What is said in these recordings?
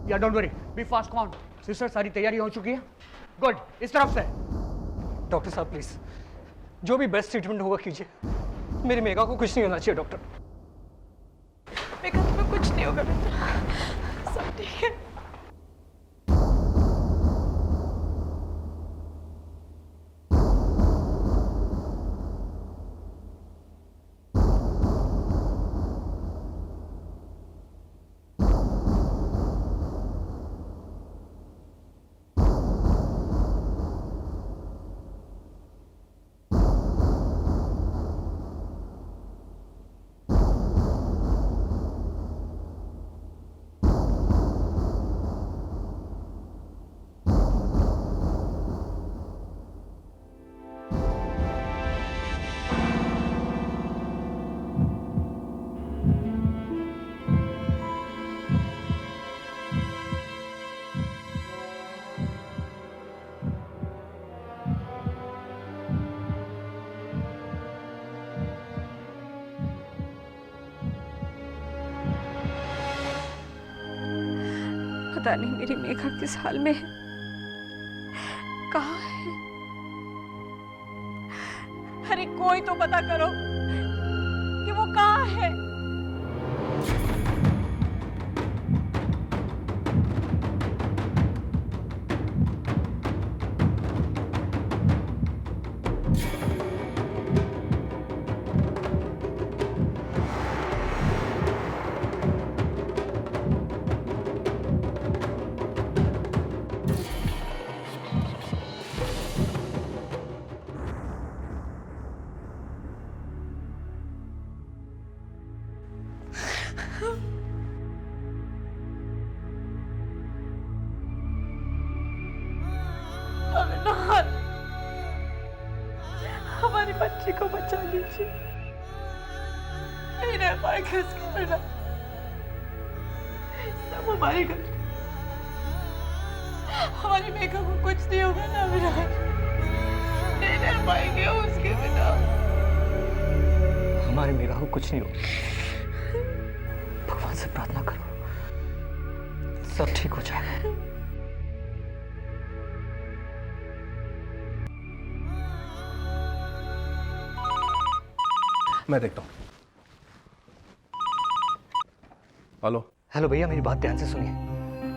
या don't worry, be fast, come on. Sister, सारी तैयारी हो चुकी है? गुड, इस तरफ से। डॉक्टर साहब प्लीज, जो भी बेस्ट ट्रीटमेंट होगा कीजिए। मेरी मेघा को कुछ नहीं होना चाहिए डॉक्टर। मेघा, तुम्हें कुछ नहीं होगा बेटा, सब ठीक है। पता नहीं मेरी मेघा किस हाल में है, कहाँ है? अरे कोई तो पता करो कि वो कहाँ है। अविनाश, हमारी बच्ची को बचा लीजिए, नहीं रह पाएगा इसके बिना, सब हमारी गलती। हमारी मेघा को कुछ नहीं होगा ना अविनाश, नहीं रह पाएंगे उसके बिना। हमारी मेघा को कुछ नहीं हो, भगवान से प्रार्थना करो, सब ठीक हो जाएगा। मैं देखता हूँ। हेलो। हेलो भैया, मेरी बात ध्यान से सुनिए,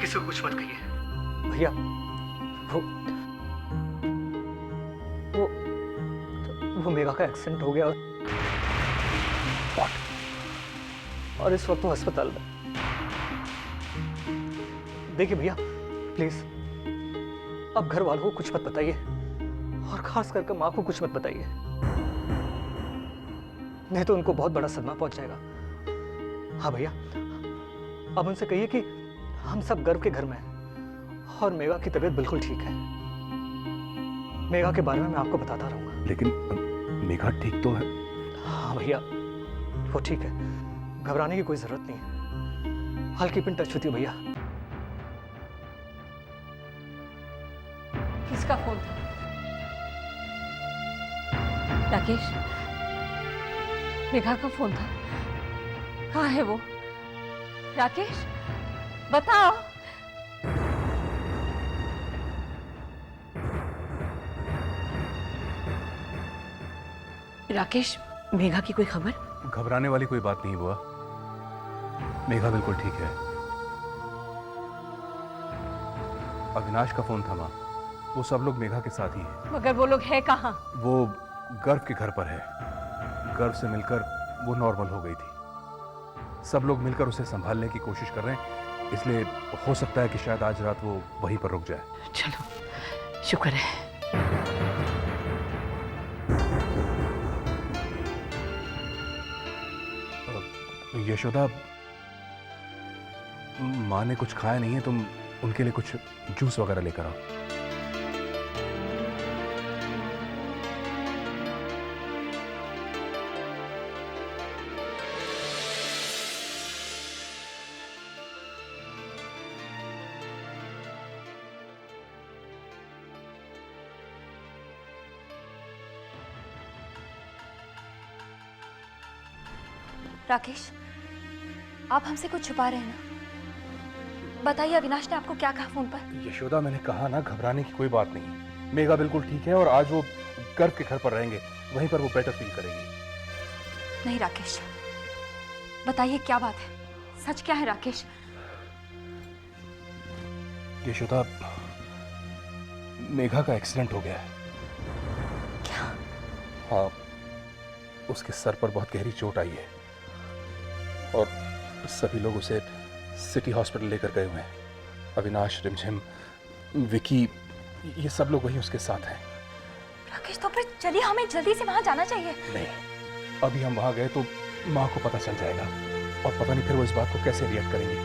किसी को कुछ मत कहिए। भैया वो मेघा का एक्सीडेंट हो गया और इस वक्त वो अस्पताल में। देखिए भैया प्लीज, अब घर वालों को कुछ मत बताइए और खास करके माँ को कुछ मत बताइए, नहीं तो उनको बहुत बड़ा सदमा पहुंच जाएगा। हाँ भैया, अब उनसे कहिए कि हम सब गर्व के घर में हैं और मेघा की तबीयत बिल्कुल ठीक है। मेघा के बारे में मैं आपको बताता रहूंगा। लेकिन मेघा ठीक तो है? हाँ भैया, वो ठीक है, घबराने की कोई जरूरत नहीं है। I'll keep in touch with you भैया। किसका फोन था? राकेश, मेघा का फोन था, कहाँ है वो? राकेश बताओ। राकेश, मेघा की कोई खबर? घबराने वाली कोई बात नहीं बुआ, मेघा बिल्कुल ठीक है। अविनाश का फोन था माँ, वो सब लोग मेघा के साथ ही हैं। मगर वो लोग है कहाँ? वो गर्व के घर पर है, गर्व से मिलकर वो नॉर्मल हो गई थी। सब लोग मिलकर उसे संभालने की कोशिश कर रहे हैं, इसलिए हो सकता है कि शायद आज रात वो वहीं पर रुक जाए। चलो शुक्र है। यशोदा, माँ ने कुछ खाया नहीं है, तुम उनके लिए कुछ जूस वगैरह लेकर आओ। राकेश, आप हमसे कुछ छुपा रहे हैं ना? बताइए अविनाश ने आपको क्या कहा फोन पर? यशोदा, मैंने कहा ना, घबराने की कोई बात नहीं। मेघा बिल्कुल ठीक है और आज वो गर्व के घर पर रहेंगे, वहीं पर वो बेटर फील करेगी। नहीं राकेश, बताइए क्या बात है, सच क्या है राकेश? यशोदा, मेघा का एक्सीडेंट हो गया है। क्या? हाँ, उसके सर पर बहुत गहरी चोट आई है और सभी लोग उसे सिटी हॉस्पिटल लेकर गए हुए हैं। अविनाश, रिमझिम, विकी, ये सब लोग वहीं उसके साथ हैं। राकेश तो फिर चलिए, हमें जल्दी से वहां जाना चाहिए। नहीं, अभी हम वहां गए तो माँ को पता चल जाएगा और पता नहीं फिर वो इस बात को कैसे रिएक्ट करेंगी।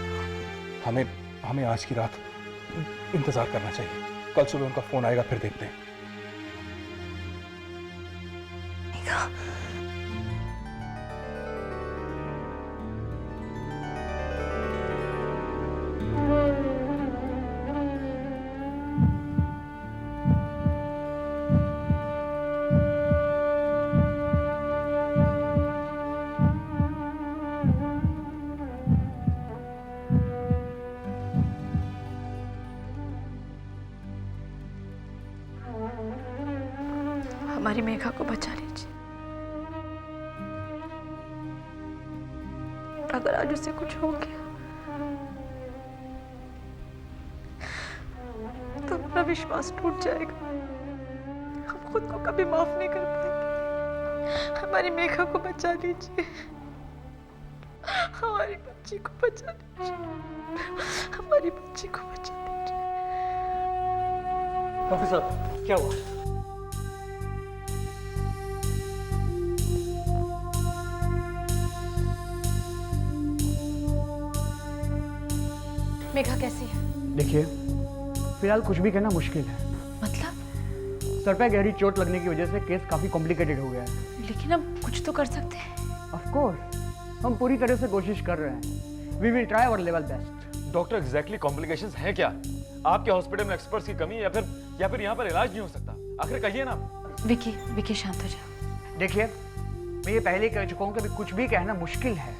हमें आज की रात इंतजार करना चाहिए। कल सुबह उनका फोन आएगा, फिर देखते हैं। हमारी मेघा को बचा लीजिए। अगर आज उसे कुछ हो गया तो अपना विश्वास टूट जाएगा। हम खुद को कभी माफ नहीं कर पाएंगे। हमारी मेघा को बचा लीजिए, हमारी बच्ची को बचा लीजिए, हमारी बच्ची को बचा लीजिए। डॉक्टर साहब, क्या हुआ? मेघा कैसी है? देखिए, फिलहाल कुछ भी कहना मुश्किल है। मतलब? सर पे गहरी चोट लगने की वजह से केस काफी कॉम्प्लिकेटेड हो गया है। लेकिन हम कुछ तो कर सकते हैं। ऑफ कोर्स, हम पूरी तरह से कोशिश कर रहे हैं। We will try our level best. Doctor, exactly complications हैं क्या? आपके हॉस्पिटल में एक्सपर्ट्स की कमी है या फिर यहाँ पर इलाज नहीं हो सकता? आखिर कहिए ना। विकी शांत हो जाओ। देखिए, मैं ये पहले कह चुका हूँ कि अभी कुछ भी कहना मुश्किल है।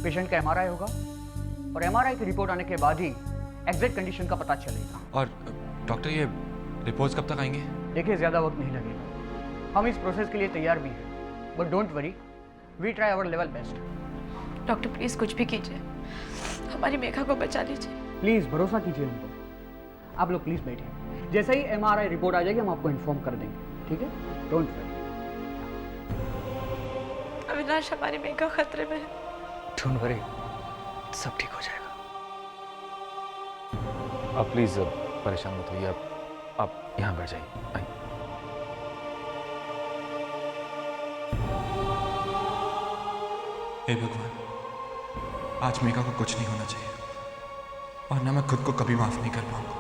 पेशेंट का एमआरआई होगा और एमआरआई की रिपोर्ट आने के बाद ही एग्जैक्ट कंडीशन का पता चलेगा। और डॉक्टर, ये रिपोर्ट्स कब तक आएंगे? देखिए, ज्यादा वक्त नहीं लगेगा। हम इस प्रोसेस के लिए तैयार भी हैं, but don't worry, we try our level best. Doctor please कुछ भी कीजिए, हमारी मेघा को बचा लीजिए। प्लीज भरोसा कीजिए हम पर। आप लोग प्लीज बैठिए, जैसे ही एमआरआई रिपोर्ट आ जाएगी हम आपको इन्फॉर्म कर देंगे, ठीक है? Don't worry. अविनाश, हमारी मेघा खतरे में है। डोंट वरी, सब ठीक हो जाएगा। आप प्लीज परेशान मत होइए, आप यहाँ बैठ जाइए। आइए। हे भगवान, आज मेघा को कुछ नहीं होना चाहिए, वरना मैं खुद को कभी माफ नहीं कर पाऊंगा,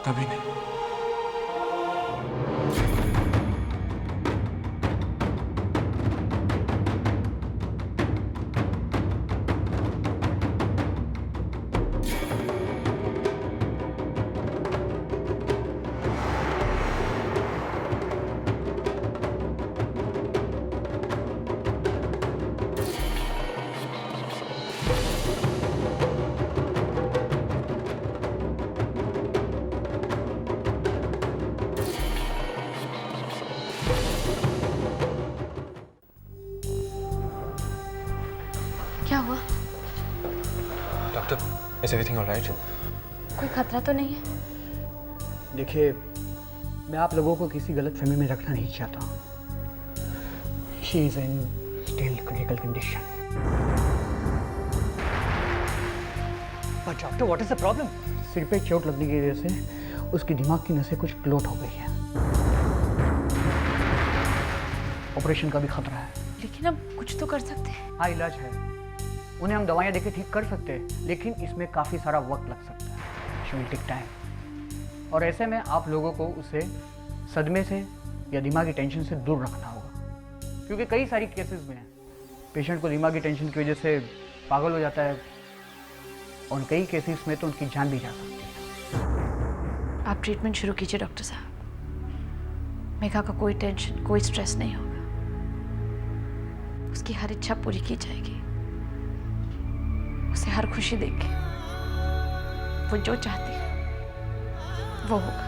कभी नहीं। क्या हुआ? Doctor, is everything alright? कोई खतरा तो नहीं है? देखिए, मैं आप लोगों को किसी गलतफहमी में रखना नहीं चाहता। She is in still critical condition. But doctor, what is the problem? सिर पे चोट लगने की वजह से उसकी दिमाग की नसें कुछ क्लोट हो गई हैं। ऑपरेशन का भी खतरा है। लेकिन हम कुछ तो कर सकते हैं। हाँ, इलाज है। उन्हें हम दवाइयाँ देके ठीक कर सकते हैं, लेकिन इसमें काफ़ी सारा वक्त लग सकता है। She will take time. और ऐसे में आप लोगों को उसे सदमे से या दिमागी टेंशन से दूर रखना होगा, क्योंकि कई सारी केसेस में पेशेंट को दिमागी टेंशन की वजह से पागल हो जाता है और कई केसेस में तो उनकी जान भी जा सकती है। आप ट्रीटमेंट शुरू कीजिए डॉक्टर साहब। मेघा का कोई टेंशन, कोई स्ट्रेस नहीं होगा। उसकी हर इच्छा पूरी की जाएगी। उसे हर खुशी देंगे। वो जो चाहती है वो होगा।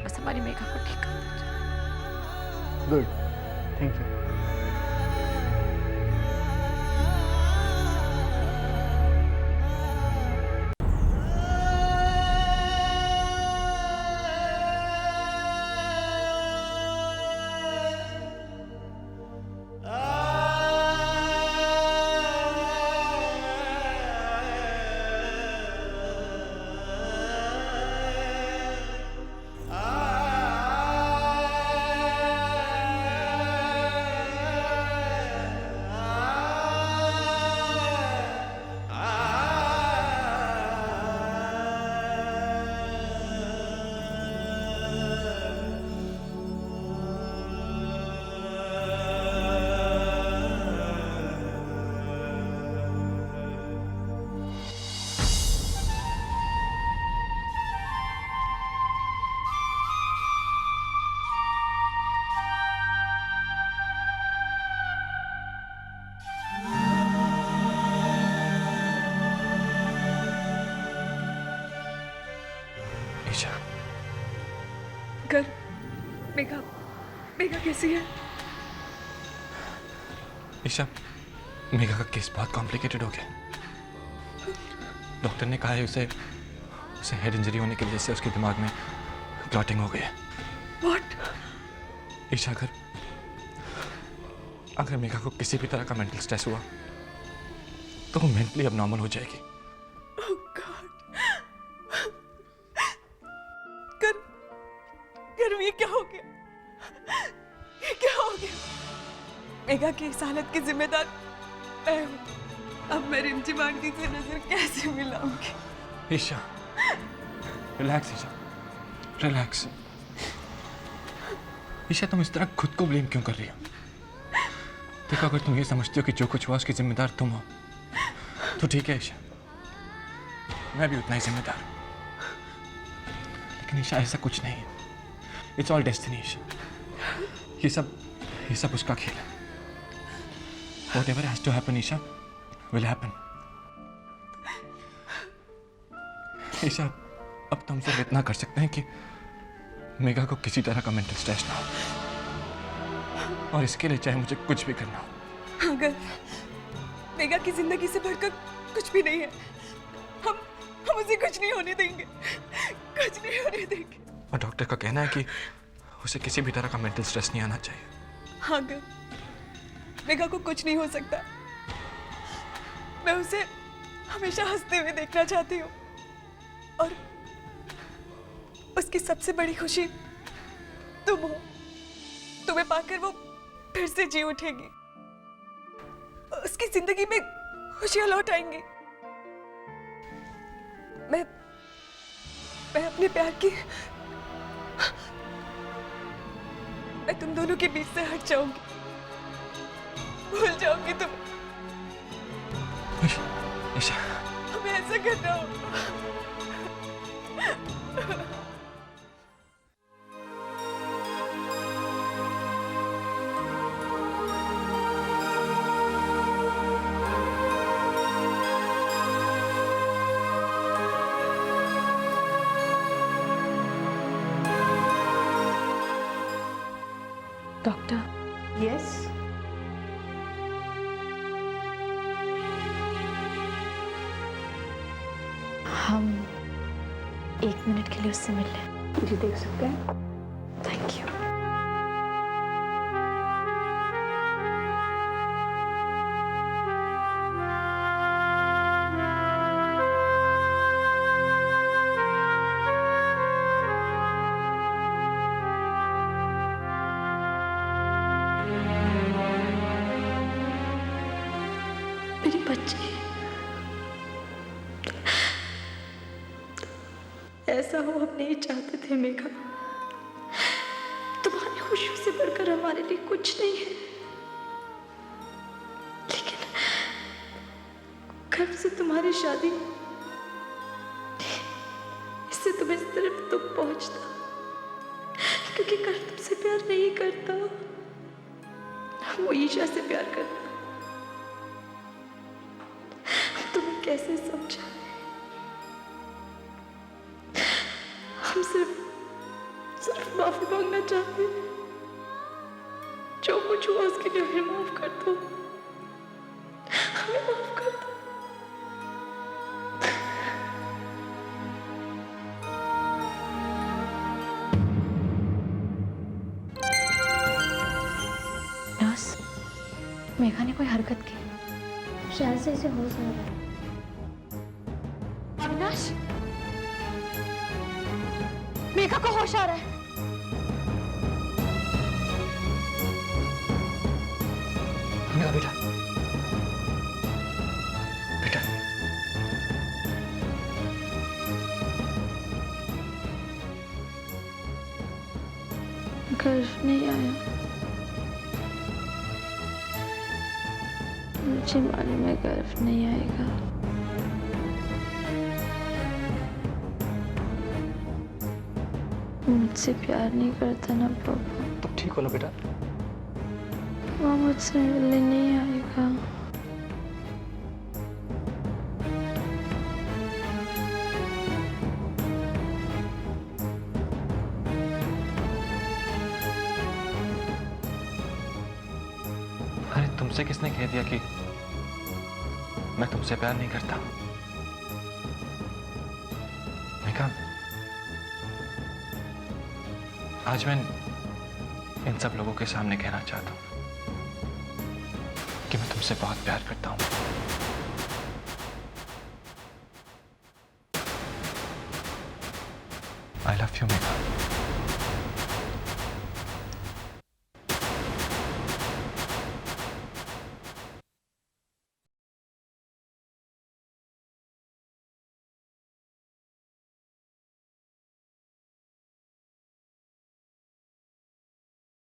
बस हमारी मेघा को ठीक कर दीजिए। Good, thank you. ईशा, कर मेघा, मेघा कैसी है? ईशा, मेघा का केस बहुत कॉम्प्लिकेटेड हो गया। डॉक्टर ने कहा है उसे हेड इंजरी होने की वजह से उसके दिमाग में क्लॉटिंग हो गई है। What? ईशा, अगर मेघा को किसी भी तरह का मेंटल स्ट्रेस हुआ तो वो मेंटली अबनॉर्मल हो जाएगी। Oh God. कर ये क्या हो गया? ये क्या हो गया? मेघा की इस हालत की जिम्मेदार मैं हूं। अब मैं रिमझिम आंटी से नजर कैसे मिलाऊंगी? Isha, relax Isha, relax. ईशा, तुम इस तरह खुद को ब्लेम क्यों कर रही हो? देखो, अगर तुम ये समझती हो कि जो कुछ हुआ उसकी जिम्मेदार तुम हो तो ठीक है ईशा, मैं भी उतना ही जिम्मेदार हूं। लेकिन ईशा, ऐसा कुछ नहीं है। It's all destiny Isha. ये सब उसका खेल है। Whatever has to happen, Isha, will happen. Isha, अब तुम सिर्फ इतना कर सकते हैं कि मेघा को किसी तरह का मेंटल स्ट्रेस ना हो, और इसके लिए चाहे मुझे कुछ भी करना हो। अगर मेघा की जिंदगी से बढ़कर कुछ भी नहीं है, हम उसे कुछ नहीं होने देंगे, कुछ नहीं होने देंगे। और डॉक्टर का कहना है कि उसे किसी भी तरह का मेंटल स्ट्रेस नहीं आना चाहिए। हाँ, अगर मेघा को कुछ नहीं हो सकता, मैं उसे हमेशा हंसते हुए देखना चाहती हूँ, और उसकी सबसे बड़ी खुशी तुम हो। तुम्हें पाकर वो फिर से जी उठेगी, उसकी जिंदगी में खुशियां लौट आएंगी। मैं अपने प्यार की, मैं तुम दोनों के बीच से हट जाऊंगी, भूल जाऊंगी तुम। ईशा, हमें ऐसा करना होगा। डॉक्टर, यस, हम 1 मिनट के लिए उससे मिल लें। मुझे देख सकते हैं? Thank you. मेरी बच्ची, ऐसा हो हम नहीं चाहते थे मेघा। तुम्हारी खुशियों से बढ़कर हमारे लिए कुछ नहीं है, लेकिन कब से तुम्हारी शादी, इससे तुम्हें सिर्फ दुख पहुंचता, क्योंकि कर तुमसे प्यार नहीं करता, वो ईशा से प्यार करता। कैसे समझाएं? हम सिर्फ माफी मांगना चाहते हैं। जो कुछ हुआ उसके लिए हमें माफ कर दो, हमें माफ कर दो। नर्स, मेघा ने कोई हरकत की? शायद से इसे होश आ रहा है। अविनाश, मेघा को होश आ रहा है। मेरा बेटा, बेटा, गर्व नहीं आया। मुझे मालूम है गर्व नहीं आएगा। मुझसे प्यार नहीं करता ना पापा। तुम ठीक हो ना बेटा? वो मुझसे मिलने नहीं आएगा। अरे तुमसे किसने कह दिया कि मैं तुमसे प्यार नहीं करता? मेघा, आज मैं इन सब लोगों के सामने कहना चाहता हूं कि मैं तुमसे बहुत प्यार करता हूं। I love you Megha.